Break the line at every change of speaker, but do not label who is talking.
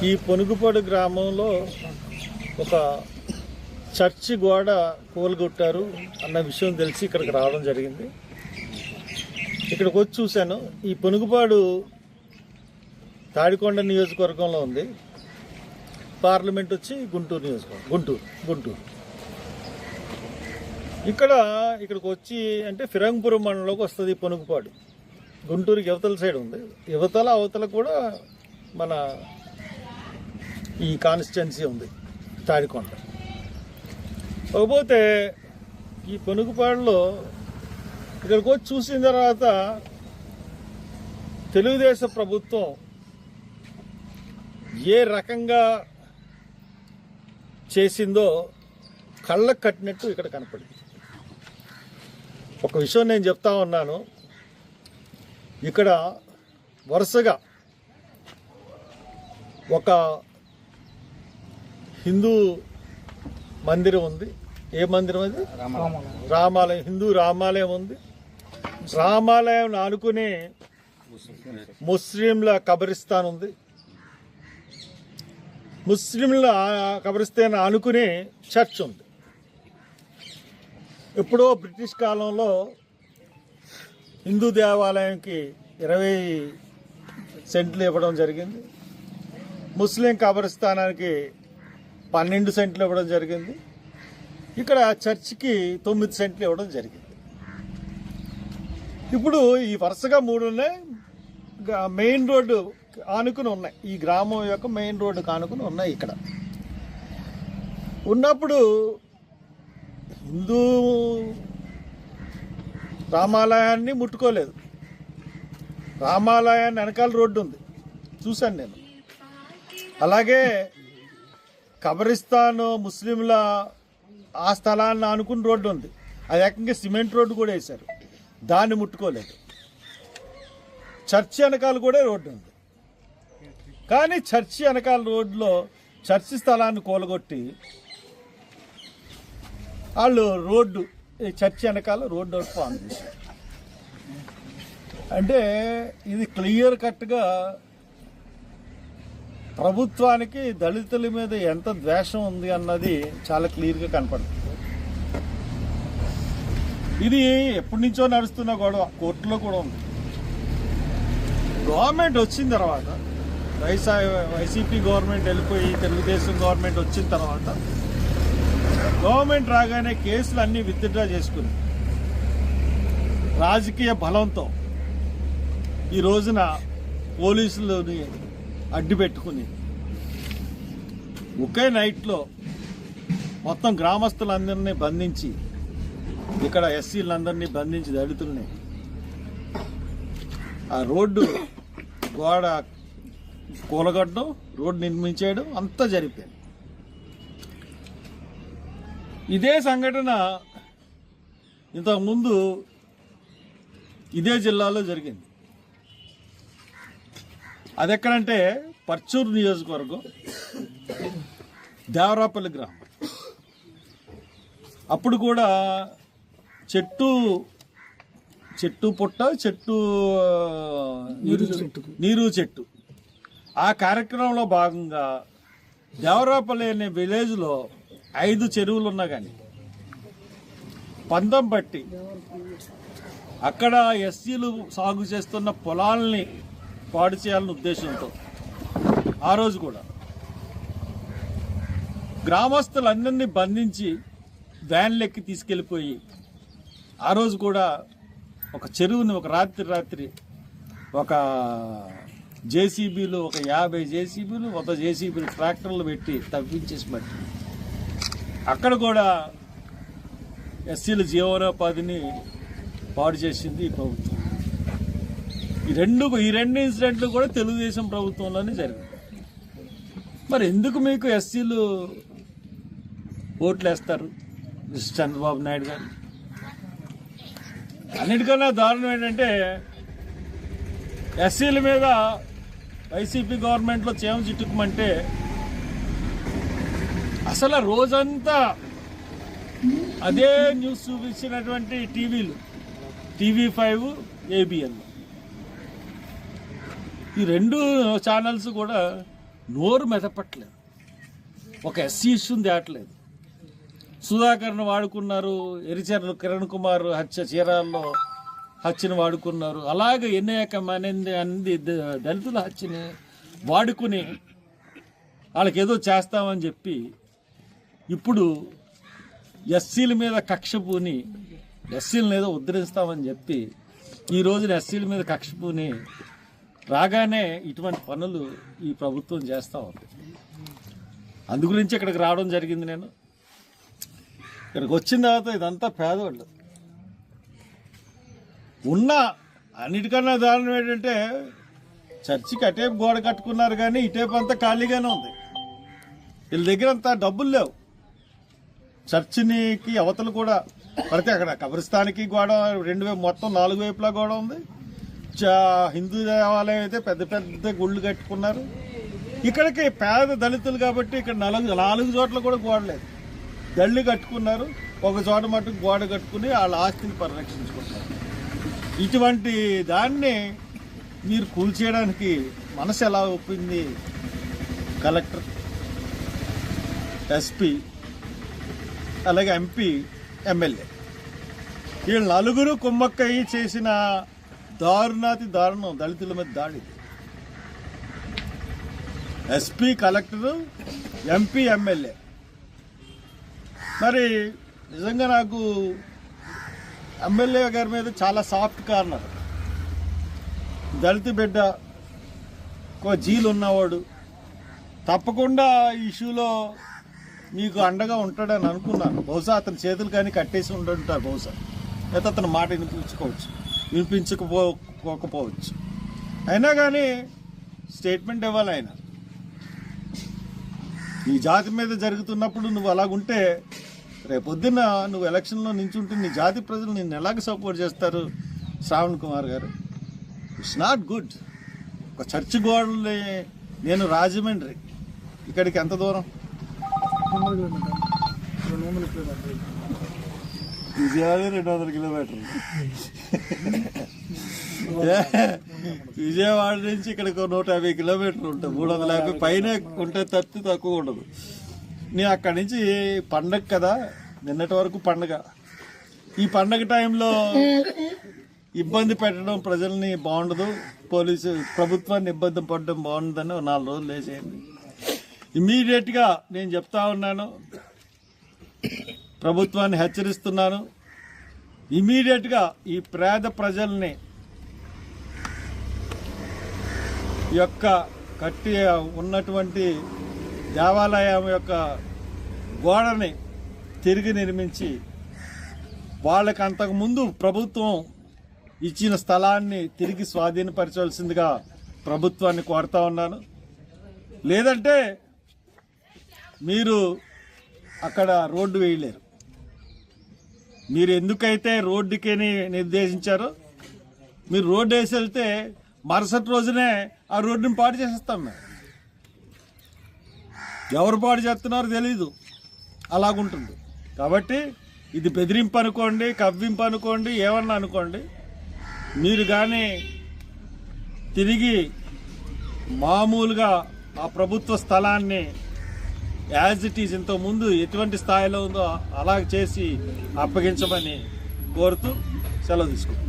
ఈ పొనుగుపాడు గ్రామంలో ఒక చర్చి గోడ కూలగొట్టారు అన్న విషయం తెలిసి ఇక్కడికి రావడం జరిగింది. ఇక్కడికి వచ్చి చూశాను. ఈ పొనుగుపాడు తాడికొండ నియోజకవర్గంలో ఉంది. పార్లమెంట్ వచ్చి గుంటూరు నియోజకవర్గం, గుంటూరు. ఇక్కడికి వచ్చి అంటే ఫిరంగపురం మండలంలోకి వస్తుంది పొనుగుపాడు. గుంటూరుకి యువతల సైడ్ ఉంది. అవతల కూడా మన ఈ కాన్స్టిట్యున్సీ ఉంది తాడికొండ. కాకపోతే ఈ పొనుగుపాడులో ఇక్కడికి వచ్చి చూసిన తర్వాత తెలుగుదేశం ప్రభుత్వం ఏ రకంగా చేసిందో కళ్ళకు కట్టినట్టు ఇక్కడ కనపడింది. ఒక విషయం నేను చెప్తా ఉన్నాను. ఇక్కడ వరుసగా ఒక హిందూ మందిరం ఉంది. ఏ మందిరం అది? రామాలయం. హిందూ రామాలయం ఉంది. రామాలయం ఆనుకునే ముస్లింల కబరిస్తాన్ ఉంది. ముస్లింల కబరిస్తాన్ ఆనుకునే చర్చ్ ఉంది. ఎప్పుడో బ్రిటిష్ కాలంలో హిందూ దేవాలయానికి 20 సెంట్లు ఇవ్వడం జరిగింది. ముస్లిం కబరిస్తానానికి 12 సెంట్లు ఇవ్వడం జరిగింది. ఇక్కడ చర్చికి 9 సెంట్లు ఇవ్వడం జరిగింది. ఇప్పుడు ఈ వరుసగా 3 ఉన్నాయి. మెయిన్ రోడ్డు ఆనుకుని ఉన్నాయి. ఈ గ్రామం యొక్క మెయిన్ రోడ్డుకు ఆనుకుని ఉన్నాయి. ఇక్కడ ఉన్నప్పుడు హిందూ రామాలయాన్ని ముట్టుకోలేదు. రామాలయాన్ని వెనకాల రోడ్డు ఉంది, చూశాను నేను. అలాగే కబరిస్తాను ముస్లింల ఆ స్థలాన్ని ఆనుకుని రోడ్డు ఉంది. అది ఏకంగా సిమెంట్ రోడ్డు కూడా వేశారు, దాన్ని ముట్టుకోలేదు. చర్చి వెనకాల కూడా రోడ్డు ఉంది. కానీ చర్చి వెనకాల రోడ్లో చర్చి స్థలాన్ని కూలగొట్టి వాళ్ళు చర్చి వెనకాల రోడ్డు ఫామ్ చేశారు. అంటే ఇది క్లియర్ కట్గా ప్రభుత్వానికి దళితుల మీద ఎంత ద్వేషం ఉంది అన్నది చాలా క్లియర్గా కనపడుతుంది. ఇది ఎప్పటి నుంచో నడుస్తున్న గొడవ, కోర్టులో కూడా ఉంది. గవర్నమెంట్ వచ్చిన తర్వాత, వైసీపీ గవర్నమెంట్ వెళ్ళిపోయి తెలుగుదేశం గవర్నమెంట్ వచ్చిన తర్వాత గవర్నమెంట్ రాగానే కేసులు అన్నీ విత్డ్రా చేసుకుని రాజకీయ బలంతో ఈ రోజున పోలీసులని అడ్డు పెట్టుకుని ఒకే నైట్లో మొత్తం గ్రామస్తులందరినీ బంధించి, ఇక్కడ ఎస్సీలందరినీ బంధించి దళితుల్ని ఆ రోడ్డు గోడ కూలగొట్టడం, రోడ్డు నిర్మించేయడం అంతా జరిగిపోయింది. ఇదే సంఘటన ఇంతకుముందు ఇదే జిల్లాలో జరిగింది. అది ఎక్కడంటే పర్చూరు నియోజకవర్గం, దేవరాపల్లి గ్రామం. అప్పుడు కూడా నీరు చెట్టు ఆ కార్యక్రమంలో భాగంగా దేవరాపల్లి అనే విలేజ్లో 5 చెరువులు ఉన్నా కానీ పందం పట్టి అక్కడ ఎస్సీలు సాగు చేస్తున్న పొలాల్ని పాడు చేయాలనే ఉద్దేశంతో ఆ రోజు కూడా గ్రామస్తులందరినీ బంధించి వ్యాన్లెక్కి తీసుకెళ్ళిపోయి ఆ రోజు కూడా ఒక చెరువుని ఒక రాత్రి ఒక జేసీబీలు, ఒక 50 జేసీబీలు, 100 జేసీబీలు ట్రాక్టర్లు పెట్టి తవ్వించేసి బట్టి అక్కడ కూడా ఎస్సీల జీవనోపాధిని పాడు చేసింది ఈ ప్రభుత్వం. ఈ రెండు ఇన్సిడెంట్లు కూడా తెలుగుదేశం ప్రభుత్వంలోనే జరిగింది. మరి ఎందుకు మీకు ఎస్సీలు ఓట్లు వేస్తారు చంద్రబాబు నాయుడు గారు? అన్నిటికన్నా దారుణం ఏంటంటే ఎస్సీల మీద వైసీపీ గవర్నమెంట్లో చేమ చిట్టుకుమంటే అసలు రోజంతా అదే న్యూస్ చూపించినటువంటి టీవీలు, TV5, ABN, ఈ 2 ఛానల్స్ కూడా నోరు మెదపట్లేదు, ఒక ఎస్సీ ఇష్యూని దాటలేదు. సుధాకర్ను వాడుకున్నారు, ఎరిచర్లు కిరణ్ కుమార్ హత్య చీరాల్లో హత్యను వాడుకున్నారు. అలాగే ఎన్నేకమనేది దళితుల హత్యని వాడుకుని వాళ్ళకి ఏదో చేస్తామని చెప్పి ఇప్పుడు ఎస్సీల మీద కక్ష పూని ఎస్సీలను ఏదో ఉద్ధరిస్తామని చెప్పి ఈ రోజున ఎస్సీల మీద కక్ష పూని రాగానే ఇటువంటి పనులు ఈ ప్రభుత్వం చేస్తూ ఉంది. అందు గురించి ఇక్కడికి రావడం జరిగింది. నేను ఇక్కడికి వచ్చిన తర్వాత ఇదంతా పేదవాళ్ళు ఉన్న అన్నిటికన్నా దారుణం ఏంటంటే చర్చికి అటేపు గోడ కట్టుకున్నారు కానీ ఇటేపు అంతా ఖాళీగానే ఉంది. వీళ్ళ దగ్గర అంతా డబ్బులు లేవు. చర్చినికి అవతలు కూడా పడితే అక్కడ కబ్రిస్తానికి గోడ మొత్తం 4 వైపులా గోడ ఉంది. హిందూ దేవాలయం అయితే పెద్ద పెద్ద గుళ్ళు కట్టుకున్నారు. ఇక్కడికి పేద దళితులు కాబట్టి ఇక్కడ 4 చోట్ల కూడా గోడ లేదు. దళ్ళు కట్టుకున్నారు, ఒక చోట మటుకు గోడ కట్టుకుని వాళ్ళ ఆస్తిని పరిరక్షించుకుంటారు. ఇటువంటి దాన్ని మీరు కూల్చేయడానికి మనసు ఎలా ఒప్పింది? కలెక్టర్, ఎస్పీ, అలాగే ఎంపీ, ఎమ్మెల్యే వీళ్ళు 4 కుమ్మక్కయ్యి చేసిన దారుణాతి దారుణం దళితుల మీద దాడి. SP, collector, MP, MLA. మరి నిజంగా నాకు ఎమ్మెల్యే గారి మీద చాలా సాఫ్ట్ కార్నర్. దళిత బిడ్డ, ఒక జీలు ఉన్నవాడు, తప్పకుండా ఈ ఇష్యూలో మీకు అండగా ఉంటాడని అనుకున్నాను. బహుశా అతని చేతులు కానీ కట్టేసి ఉంటుంటారు బహుశా, అయితే అతని మాట వినిపించకపోవచ్చు. అయినా కానీ స్టేట్మెంట్ ఇవ్వాలి ఆయన. నీ జాతి మీద జరుగుతున్నప్పుడు నువ్వు అలాగుంటే రేపొద్దున నువ్వు ఎలక్షన్లో నించుంటే నీ జాతి ప్రజలు నిన్ను ఎలాగ సపోర్ట్ చేస్తారు? శ్రావణ్ కుమార్ గారు, ఇట్స్ నాట్ గుడ్. ఒక చర్చి గోడల్ని నేను రాజమండ్రి, ఇక్కడికి ఎంత దూరం? విజయవాడ 200 కిలోమీటర్లు. విజయవాడ నుంచి ఇక్కడికి 150 కిలోమీటర్లు ఉంటుంది. 350 పైన ఉంటే తక్కువ ఉండదు. నేను అక్కడి నుంచి పండగ కదా, నిన్నటి వరకు పండగ. ఈ పండగ టైంలో ఇబ్బంది పెట్టడం ప్రజల్ని బాగుండదు, పోలీసు ప్రభుత్వాన్ని ఇబ్బంది పడడం బాగుండదని 4 రోజులు వేసేయండి. ఇమ్మీడియట్గా నేను చెప్తా ఉన్నాను, ప్రభుత్వాన్ని హెచ్చరిస్తున్నాను. ఇమ్మీడియట్గా ఈ పేద ప్రజల్ని యొక్క కట్టి ఉన్నటువంటి దేవాలయం యొక్క గోడని తిరిగి నిర్మించి వాళ్ళకి అంతకుముందు ప్రభుత్వం ఇచ్చిన స్థలాన్ని తిరిగి స్వాధీనపరచాల్సిందిగా ప్రభుత్వాన్ని కోరుతా ఉన్నాను. లేదంటే మీరు అక్కడ రోడ్డు వేయలేరు. మీరు ఎందుకైతే రోడ్డుకి నిర్దేశించారో మీరు రోడ్డు వేసి వెళ్తే మరుసటి రోజునే ఆ రోడ్డుని పాడు చేసేస్తాం. మేము ఎవరు పాడు చేస్తున్నారో తెలీదు, అలాగుంటుంది. కాబట్టి ఇది బెదిరింపు అనుకోండి, కవ్వింపు అనుకోండి, ఏమన్నా అనుకోండి, మీరు కానీ తిరిగి మామూలుగా ఆ ప్రభుత్వ స్థలాన్ని యాజ్ ఇట్ ఈజ్ ఇంతకుముందు ఎటువంటి స్థాయిలో ఉందో అలా చేసి అప్పగించమని కోరుతూ సెలవు తీసుకుంటాం.